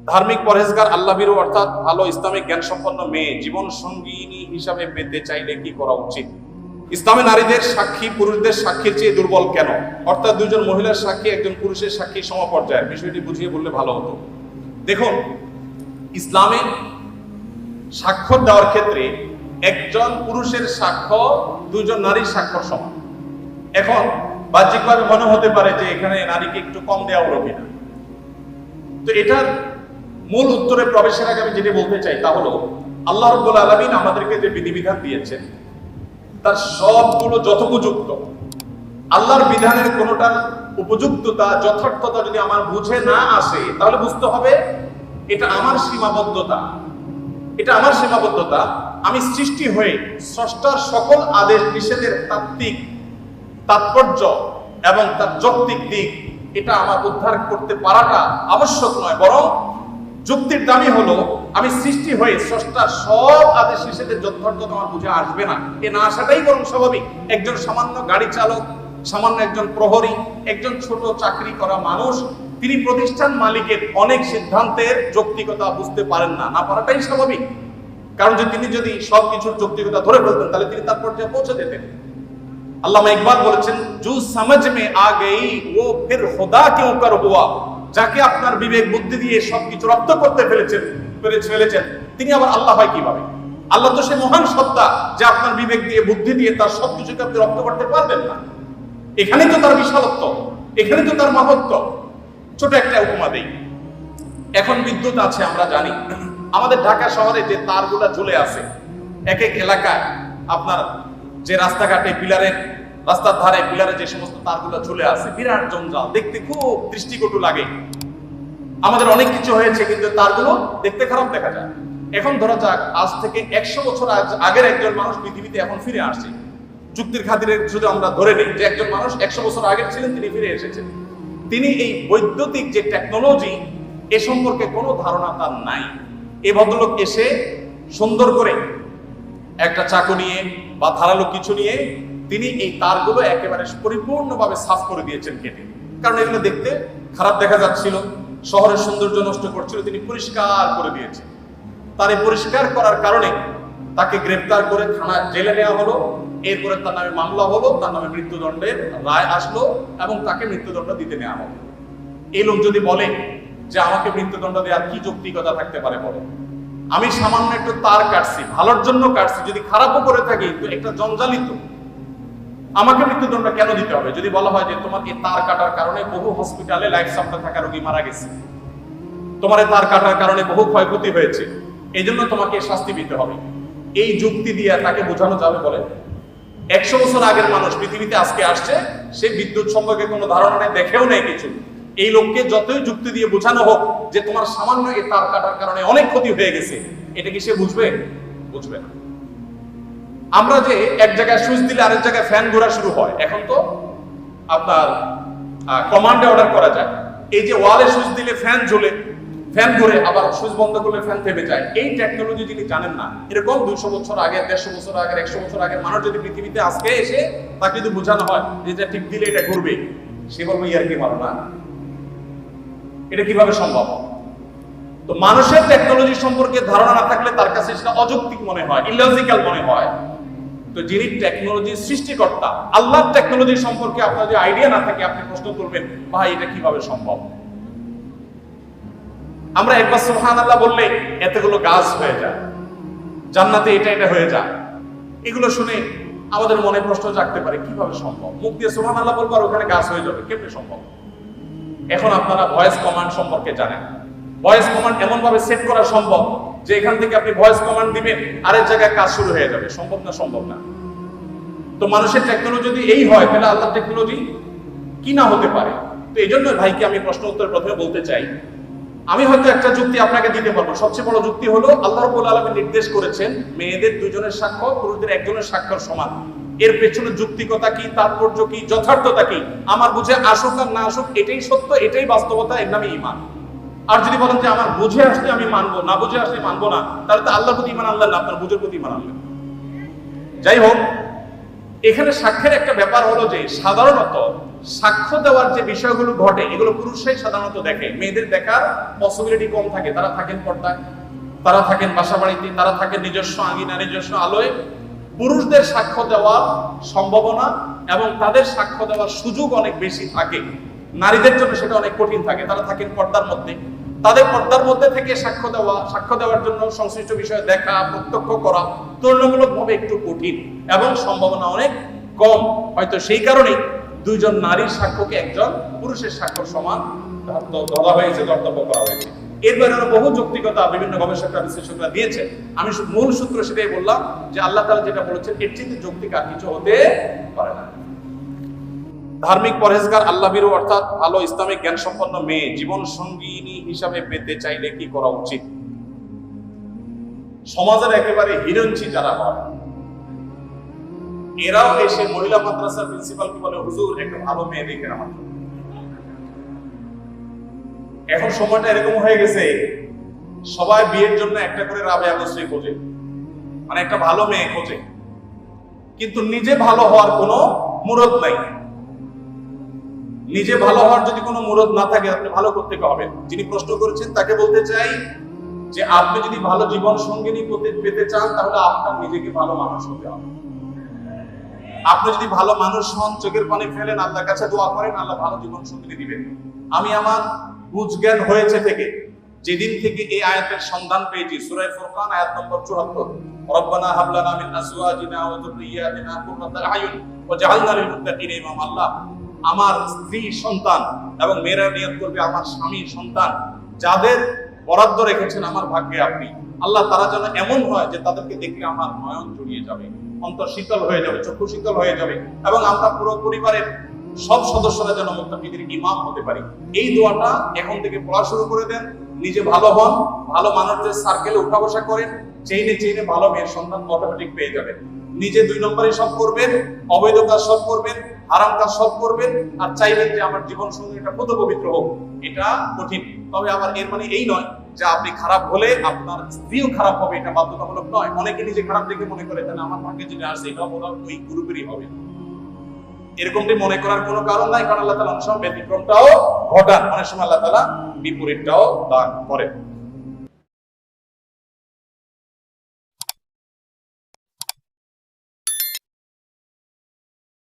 ধার্মিক পরহেজগার আল্লাহভীরু অর্থাৎ ভালো ইসলামিক জ্ঞান সম্পন্ন মেয়ে জীবন সঙ্গিনী হিসাবে পেতে চাইলে কি করা উচিত? ইসলামে নারীদের সাক্ষী পুরুষদের সাক্ষীর চেয়ে দুর্বল কেন? অর্থাৎ দুজন মহিলার সাক্ষী একজন পুরুষের সাক্ষী সমপর্যায়ের, বিষয়টি বুঝিয়ে বললে ভালো হতো। দেখুন, ইসলামে সাক্ষ্য দেওয়ার ক্ষেত্রে একজন পুরুষের সাক্ষ্য দুজন নারীর সাক্ষ্য সমান। এখন বাহ্যিকভাবে মনে হতে পারে যে এখানে নারীকে একটু কম দেওয়া হলো কিনা। তো এটার মূল উত্তরে প্রবেশের আগে আমি যেটা বলতে চাই তা হলো, আল্লাহ রাব্বুল আলামিন আমাদেরকে যে বিধিবিধান দিয়েছেন তার সবগুলো যথোপযুক্ত। আল্লাহর বিধানের কোনোটার উপযুক্ততা যথার্থতা যদি আমার বুঝে না আসে তাহলে বুঝতে হবে এটা আমার সীমাবদ্ধতা। এটা আমার সীমাবদ্ধতা। আমি সৃষ্টি হয়ে স্রষ্টার সকল আদেশ নিষেধের তাত্ত্বিক তাৎপর্য এবং তার যৌক্তিক দিক এটা আমার উদ্ধার করতে পারাটা আবশ্যক নয়, বরং যুক্তির দামই হলো আমি সৃষ্টি হয়ে স্রষ্টার সব আদেশ নিষেধের যথার্থতা আমার বুঝে আসবে না, এ না আসাটাই বরং স্বাভাবিক। একজন সামান্য গাড়ি চালক, সামান্য একজন প্রহরী, একজন ছোট চাকরি করা মানুষ, তিনি প্রতিষ্ঠান মালিকের অনেক সিদ্ধান্তের যৌক্তিকতা বুঝতে পারেন না, না পারাটাই স্বাভাবিক। কারণ যে তিনি যদি সবকিছুর যৌক্তিকতা ধরে ফেলতেন তাহলে তিনি তার পর্যায়ে পৌঁছে যেতেন। আল্লামা ইকবাল বলেছেন, জু সমঝ মে আ গই ও ফির খুদা কিউ কর হুয়া। যাকে আপনার বিবেক বুদ্ধি দিয়ে সবকিছু রপ্ত করতে ফেলেছেন তিনি আবার আল্লাহ হয় কিভাবে? আল্লাহ তো সে মহান সত্তা যে আপনার বিবেক দিয়ে বুদ্ধি দিয়ে তার সবকিছুকে আপনি রপ্ত করতে পারবেন না। এখানেই তো তার বিশালত্ব, এখানে তো তার মহত্ব। ছোট একটা উপমা দেই। এখন বিদ্যুৎ আছে আমরা জানি, আমাদের ঢাকা শহরে যে তারগুলা ঝুলে আছে এক এক এলাকায়, আপনার যে রাস্তাঘাটে পিলারের রাস্তার ধারে পিলারে যে সমস্ত তারগুলো ঝুলে আছে, বিরাট জঞ্জাল, দেখতে খুব দৃষ্টিকটু লাগে। আমাদের অনেক কিছু হয়েছে কিন্তু তারগুলো দেখতে খারাপ দেখা যায়। এখন ধরা যাক আজ থেকে 100 বছর আগের একজন মানুষ পৃথিবীতে এখন ফিরে আসছে। যুক্তির খাতিরে শুধু আমরা ধরে নিই যে একজন মানুষ 100 বছর আগের ছিলেন, তিনি ফিরে এসেছেন। তিনি এই বৈদ্যুতিক যে টেকনোলজি এ সম্পর্কে কোনো ধারণা তার নাই। এই ভদ্রলোক এসে সুন্দর করে একটা চাকু নিয়ে বা ধারালো কিছু নিয়ে তিনি এই তারগুলো একেবারে পরিপূর্ণভাবে সাফ করে দিয়েছেন কেটে। কারণ এগুলো দেখতে খারাপ দেখা যাচ্ছিল, শহরের সৌন্দর্য নষ্ট করছিল, তিনি পরিষ্কার করে দিয়েছেন। তার এই পরিষ্কার করার কারণে তাকে গ্রেফতার করে থানা জেলে নেওয়া হলো। এরপরে তার নামে মামলা হলো, তার নামে মৃত্যুদণ্ডের রায় আসলো এবং তাকে মৃত্যুদণ্ড দিতে নেওয়া হলো। এই লোক যদি বলে যে আমাকে মৃত্যুদণ্ড দেওয়ার কি যৌক্তিকতা থাকতে পারে বলো? আমি সামান্য একটু তার কাটছি, ভালোর জন্য কাটছি, যদি খারাপও করে থাকি তো একটা জঞ্জালিত, আমাকে মৃত্যুদণ্ড কেন দিতে হবে? যদি বলা হয় যে তোমার এই তার কাটার কারণে বহু হসপিটালে লাইফ সাপোর্টে থাকা রোগী মারা গেছে, তোমার এই তার কাটার কারণে বহু ক্ষয়ক্ষতি হয়েছে, এই জন্য তোমাকে শাস্তি দিতে হবে, এই যুক্তি দিয়ে তাকে বোঝানো যাবে? বলে 100 বছর আগের মানুষ পৃথিবীতে আজকে আসছে, সে বিদ্যুৎ সম্পর্কে কোনো ধারণা নেই, দেখেও নেই কিছু। এই লোককে যতই যুক্তি দিয়ে বোঝানো হোক যে তোমার সামান্য এই তার কাটার কারণে অনেক ক্ষতি হয়ে গেছে, এটা কি সে বুঝবে? বুঝবে না। আমরা যে এক জায়গায় সুইচ দিলে আরেক জায়গায় ফ্যান ঘোরা শুরু হয়, এখন তো আপনার কমান্ডে অর্ডার করা যায়। এই যে ওয়ালে সুইচ দিলে ফ্যান জ্বলে, ফ্যান ঘুরে, আবার সুইচ বন্ধ করলে ফ্যান থেমে যায়, এই টেকনোলজি যিনি জানেন না, এরকম 200 বছর আগে, 150 বছর আগে, 100 বছর আগের মানুষ যদি পৃথিবীতে আজকে এসে তাকে যদি বোঝানো হয় যে এটা টিপ দিলে এটা ঘুরবে, সে বলবে ইয়ার কি ভালো না, এটা কিভাবে সম্ভব? তো মানুষের টেকনোলজি সম্পর্কে ধারণা না থাকলে তার কাছে সেটা অযৌক্তিক মনে হয়, ইলজিক্যাল মনে হয়। তো যিনি টেকনোলজির সৃষ্টিকর্তা, আল্লাহর টেকনোলজি সম্পর্কে আপনার যে আইডিয়া না থাকে, আপনি প্রশ্ন করবেন ভাই এটা কিভাবে সম্ভব? আমরা একবার সুবহানাল্লাহ বললে এতগুলো গাছ হয়ে যায়, জান্নাতে এটা এটা হয়ে যায়, এগুলো শুনে আমাদের মনে প্রশ্ন জাগতে পারে কিভাবে সম্ভব? মুখ দিয়ে সুবহানাল্লাহ বলবো আর ওখানে গাছ হয়ে যাবে, কেমনে সম্ভব? এখন আপনারা ভয়েস কমান্ড সম্পর্কে জানেন। ভয়েস কমান্ড এমন ভাবে সেট করা সম্ভব যে এখান থেকে আপনি ভয়েস কমান্ড দিবেন, আরেক জায়গায় কাজ শুরু হয়ে যাবে। সম্ভব না? সম্ভব না। তো মানুষের টেকনোলজি যদি এই হয় তাহলে আল্লাহর টেকনোলজি কি না হতে পারে? তো এই জন্য ভাইকে আমি প্রশ্ন উত্তর প্রথমে বলতে চাই, আমি হয়তো একটা যুক্তি আপনাকে দিতে পারবো। সবচেয়ে বড় যুক্তি হলো আল্লাহ রাব্বুল আলামিন নির্দেশ করেছেন মেয়েদের 2 জনের সাক্ষ্য পুরুষদের 1 জনের সাক্ষ্যের সমান। এর পেছনে যুক্তিকতা কি, তাৎপর্য কি, যথার্থতা কি, আমার বুঝে আসুক আর না আসুক এটাই সত্য, এটাই বাস্তবতা, এর নামে ঈমান। আর যদি বলেন যে আমার বুঝে আসলে আমি মানবো, না বুঝে আসলে মানবো না, তাহলে তো আল্লাহর প্রতি ঈমান আনলেন না, আপনার বুঝের প্রতি ঈমান আনলেন। যাই হোক, এখানে সাক্ষ্যের একটা ব্যাপার হলো যে সাধারণত সাক্ষ্য দেওয়ার যে বিষয়গুলো ঘটে এগুলো পুরুষরাই সাধারণত দেখে, মেয়েদের দেখার পসিবিলিটি কম থাকে। তারা থাকেন পর্দায়, তারা থাকেন বাসা বাড়িতে, তারা থাকেন নিজস্ব আঙিনা নিজস্ব আলোয়। পুরুষদের সাক্ষ্য দেওয়ার সম্ভাবনা এবং তাদের সাক্ষ্য দেওয়ার সুযোগ অনেক বেশি থাকে, নারীদের জন্য সেটা অনেক কঠিন থাকে। তারা থাকেন পর্দার মধ্যে, তাদের পর্দার মধ্যে থেকে সাক্ষ্য দেওয়ার জন্য সংশ্লিষ্ট বিষয় দেখা প্রত্যক্ষ করা তুলনামূলকভাবে একটু কঠিন এবং সম্ভাবনা অনেক কম। হয়তো সেই কারণেই দুইজন নারীর সাক্ষ্যকে একজন পুরুষের সাক্ষ্য সমান ধরা হয়েছে, ধর্তব্য করা হয়েছে। এর বাইরে বহু যৌক্তিকতা বিভিন্ন গবেষকরা বিশ্লেষকরা দিয়েছে। আমি মূল সূত্র সেটাই বললাম যে আল্লাহ তাআলা যেটা বলেছেন এর চেয়ে যৌক্তিক আর কিছু হতে পারে না। ধার্মিক পরহেজগার আল্লাহভীরু অর্থাৎ ভালো ইসলামিক জ্ঞান সম্পন্ন মেয়ে জীবন সঙ্গিনী হিসাবে পেতে চাইলে কি করা উচিত? সমাজের একেবারে হিরঞ্চি যারা হয় এরাও এসে মহিলা মাদ্রাসার প্রিন্সিপালকে বলে, হুজুর একটা ভালো মেয়ে দেখেন আমার জন্য। এখন সময়টা এরকম হয়ে গেছে, সবাই বিয়ের জন্য একটা করে রাবেয়া বসরি খোঁজে, মানে একটা ভালো মেয়ে খোঁজে, কিন্তু নিজে ভালো হওয়ার কোনো মুরদ নাই। নিজে ভালো হওয়ার যদি কোনো মুরদ না থাকে আপনি ভালো করতে হবে। যিনি প্রশ্ন করেছেন তাকে বলতে চাই যে আপনি যদি ভালো জীবন সঙ্গিনী পেতে চান তাহলে আপনার নিজেকে ভালো মানুষ হতে হবে। আপনি যদি ভালো মানুষ হন, চোখের পানি ফেলেন, আল্লাহর কাছে দোয়া করেন, আল্লাহ ভালো জীবন সঙ্গিনী দিবেন। আমি আমার বুঝ জ্ঞান হয়েছে থেকে যেদিন থেকে এই আয়াতের সন্ধান পেয়েছি, সূরা ফুরকান আয়াত নম্বর 74, রব্বানা হাব লানা মিন আজওয়াজিনা ওয়া যুররিয়াতিনা কুররাতা আয়ুন ওয়াজআলনা লিল মুত্তাকিনা ইমামা। আল্লাহ আমার স্ত্রী সন্তান এবং মেয়েরা নিয়ত করবে আমার স্বামী সন্তান যাদের বরাদ্দ রেখেছেন আমার ভাগ্যে আপনি। আল্লাহ তারা যেন এমন হয় যে তাদেরকে দেখলে আমার নয়ন জড়িয়ে যাবে, অন্তর শীতল হয়ে যাবে, চক্ষু শীতল হয়ে যাবে, এবং আমরা পুরো পরিবারের সব সদস্যরা যেন মুত্তাকিদের ইমাম হতে পারি। এই দোয়াটা এখন থেকে পড়া শুরু করে দেন। নিজে ভালো হন, ভালো মানুষদের সার্কেলে উঠা বসা করেন, চেইনে ভালো মেয়ের সন্তান অটোমেটিক পেয়ে যাবেন। নিজে 2 নম্বরে সব করবেন, অবৈধ কাজ সব করবেন, হারাম কাজ সব করবেন, আর চাইবেন যে আমার জীবন সঙ্গী এটা কত পবিত্র হোক। এটা কঠিন, তবে আবার এর মানে এই নয় যে আপনি খারাপ হলে আপনার স্ত্রীও খারাপ হবে, এটা বাধ্যতামূলক নয়। অনেকে নিজে খারাপ দেখে মনে করে তাহলে আমার ভাগ্যে যেটা আসছে এটা বোধ হয় ওই গ্রুপেরই হবে, এরকমটি মনে করার কোনো কারণ নাই। কারণ আল্লাহ তাআলা অনেক সময় ব্যতিক্রমটাও ঘটান, অনেক সময় আল্লাহ তাআলা বিপরীতটাও দান করেন।